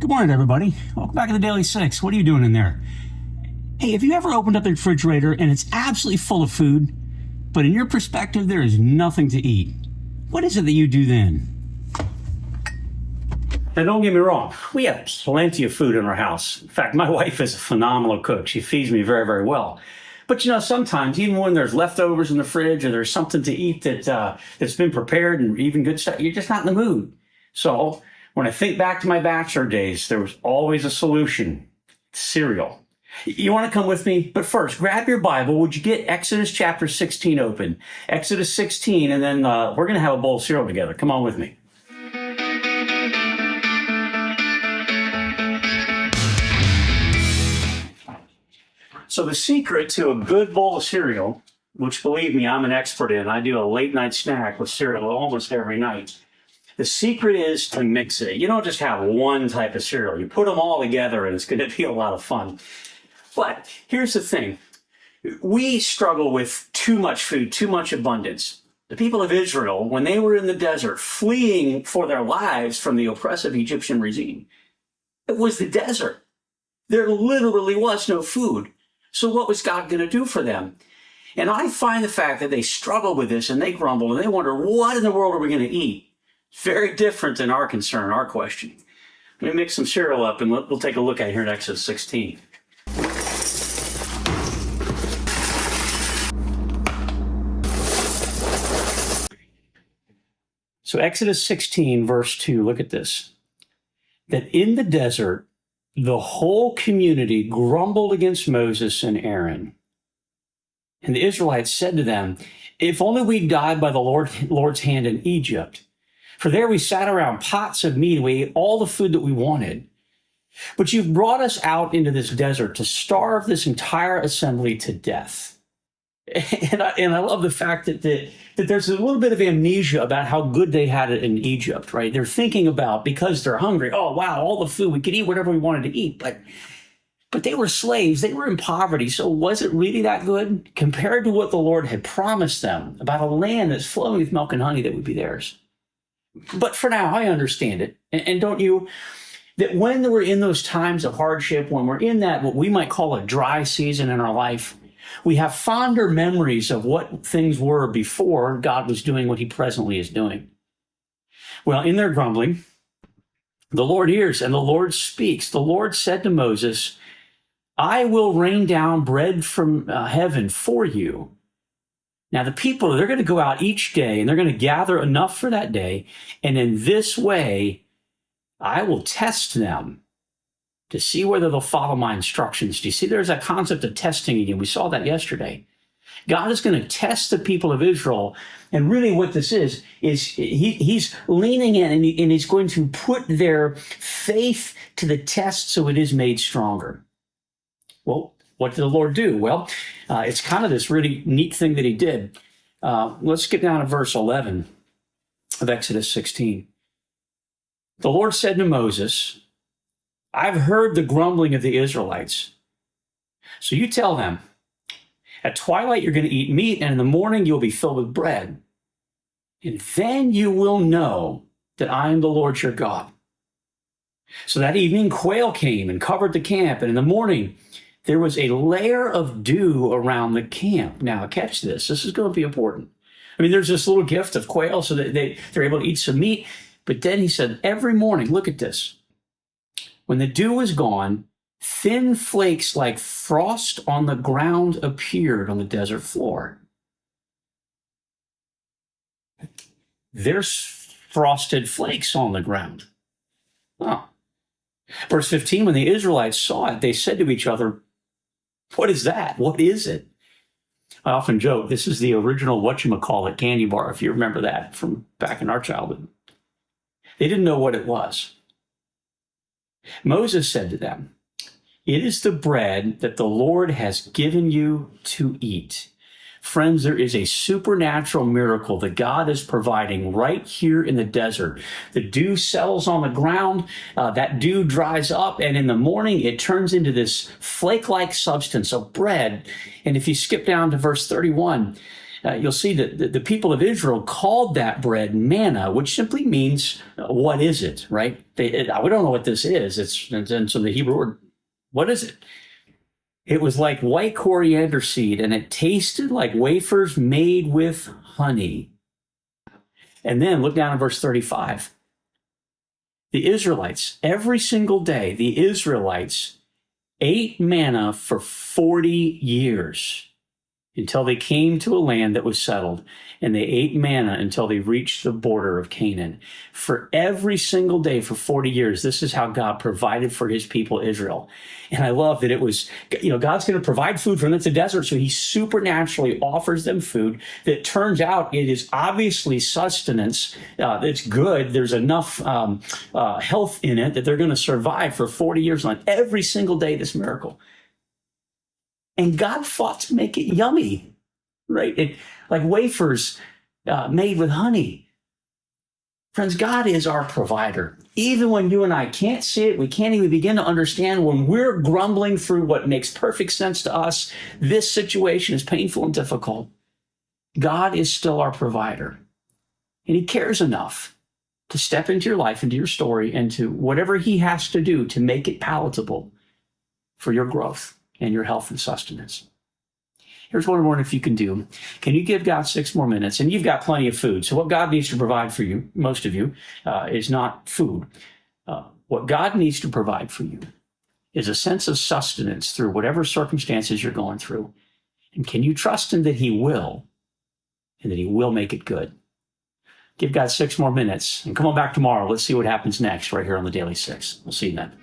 Good morning, everybody. Welcome back to the Daily Six. What are you doing in there? Hey, have you ever opened up the refrigerator and it's absolutely full of food, but in your perspective, there is nothing to eat? What is it that you do then? Now, don't get me wrong. We have plenty of food in our house. In fact, my wife is a phenomenal cook. She feeds me very, very well. But sometimes even when there's leftovers in the fridge or there's something to eat that's been prepared and even good stuff, you're just not in the mood. So when I think back to my bachelor days, there was always a solution: cereal. You want to come with me? But first, grab your Bible. Would you get Exodus chapter 16 open? Exodus 16, and then we're going to have a bowl of cereal together. Come on with me. So the secret to a good bowl of cereal, which believe me, I'm an expert in, I do a late night snack with cereal almost every night. The secret is to mix it. You don't just have one type of cereal. You put them all together and it's going to be a lot of fun. But here's the thing. We struggle with too much food, too much abundance. The people of Israel, when they were in the desert fleeing for their lives from the oppressive Egyptian regime, it was the desert. There literally was no food. So what was God going to do for them? And I find the fact that they struggle with this and they grumble and they wonder, what in the world are we going to eat? Very different than our concern, our question. Let me mix some cereal up and we'll take a look at it here in Exodus 16. So Exodus 16, verse 2, look at this. That in the desert, the whole community grumbled against Moses and Aaron. And the Israelites said to them, if only we died by the Lord's hand in Egypt. For there we sat around pots of meat and we ate all the food that we wanted. But you've brought us out into this desert to starve this entire assembly to death. And I love the fact that there's a little bit of amnesia about how good they had it in Egypt, right? They're thinking about, because they're hungry, oh, wow, all the food, we could eat whatever we wanted to eat. But they were slaves, they were in poverty. So was it really that good compared to what the Lord had promised them about a land that's flowing with milk and honey that would be theirs? But for now, I understand it. And don't you? That when we're in those times of hardship, when we're in that, what we might call a dry season in our life, we have fonder memories of what things were before God was doing what he presently is doing. Well, in their grumbling, the Lord hears and the Lord speaks. The Lord said to Moses, I will rain down bread from heaven for you. Now, the people, they're going to go out each day and they're going to gather enough for that day. And in this way, I will test them to see whether they'll follow my instructions. Do you see there's that concept of testing again? We saw that yesterday. God is going to test the people of Israel. And really what this is he's leaning in and he's going to put their faith to the test so it is made stronger. Well, what did the Lord do? Well, it's kind of this really neat thing that he did. Let's get down to verse 11 of Exodus 16. The Lord said to Moses, I've heard the grumbling of the Israelites. So you tell them, at twilight you're going to eat meat, and in the morning you'll be filled with bread. And then you will know that I am the Lord your God. So that evening quail came and covered the camp, and in the morning there was a layer of dew around the camp. Now, catch this. This is going to be important. I mean, there's this little gift of quail so that they're able to eat some meat. But then he said, every morning, look at this. When the dew was gone, thin flakes like frost on the ground appeared on the desert floor. There's frosted flakes on the ground. Oh. Verse 15, when the Israelites saw it, they said to each other, what is that? What is it? I often joke, this is the original whatchamacallit candy bar, if you remember that from back in our childhood. They didn't know what it was. Moses said to them, it is the bread that the Lord has given you to eat. Friends, there is a supernatural miracle that God is providing right here in the desert. The dew settles on the ground, that dew dries up, and in the morning it turns into this flake-like substance of bread. And if you skip down to verse 31, you'll see that the people of Israel called that bread manna, which simply means, what is it, right? We don't know what this is. And so the Hebrew word, what is it? It was like white coriander seed, and it tasted like wafers made with honey. And then look down at verse 35. The Israelites, every single day, the Israelites ate manna for 40 years until they came to a land that was settled, and they ate manna until they reached the border of Canaan. For every single day for 40 years, this is how God provided for his people Israel. And I love that it was, God's going to provide food for them. It's a desert, so he supernaturally offers them food that turns out it is obviously sustenance. It's good. There's enough health in it that they're going to survive for 40 years on every single day, this miracle. And God fought to make it yummy, right? Like wafers made with honey. Friends, God is our provider. Even when you and I can't see it, we can't even begin to understand, when we're grumbling through what makes perfect sense to us, this situation is painful and difficult, God is still our provider. And he cares enough to step into your life, into your story, and to whatever he has to do to make it palatable for your growth and your health and sustenance. Here's what I wonder if you can do. Can you give God 6 more minutes? And you've got plenty of food. So what God needs to provide for you, most of you, is not food. What God needs to provide for you is a sense of sustenance through whatever circumstances you're going through. And can you trust him that he will, and that he will make it good? Give God 6 more minutes, and come on back tomorrow. Let's see what happens next right here on the Daily 6. We'll see you then.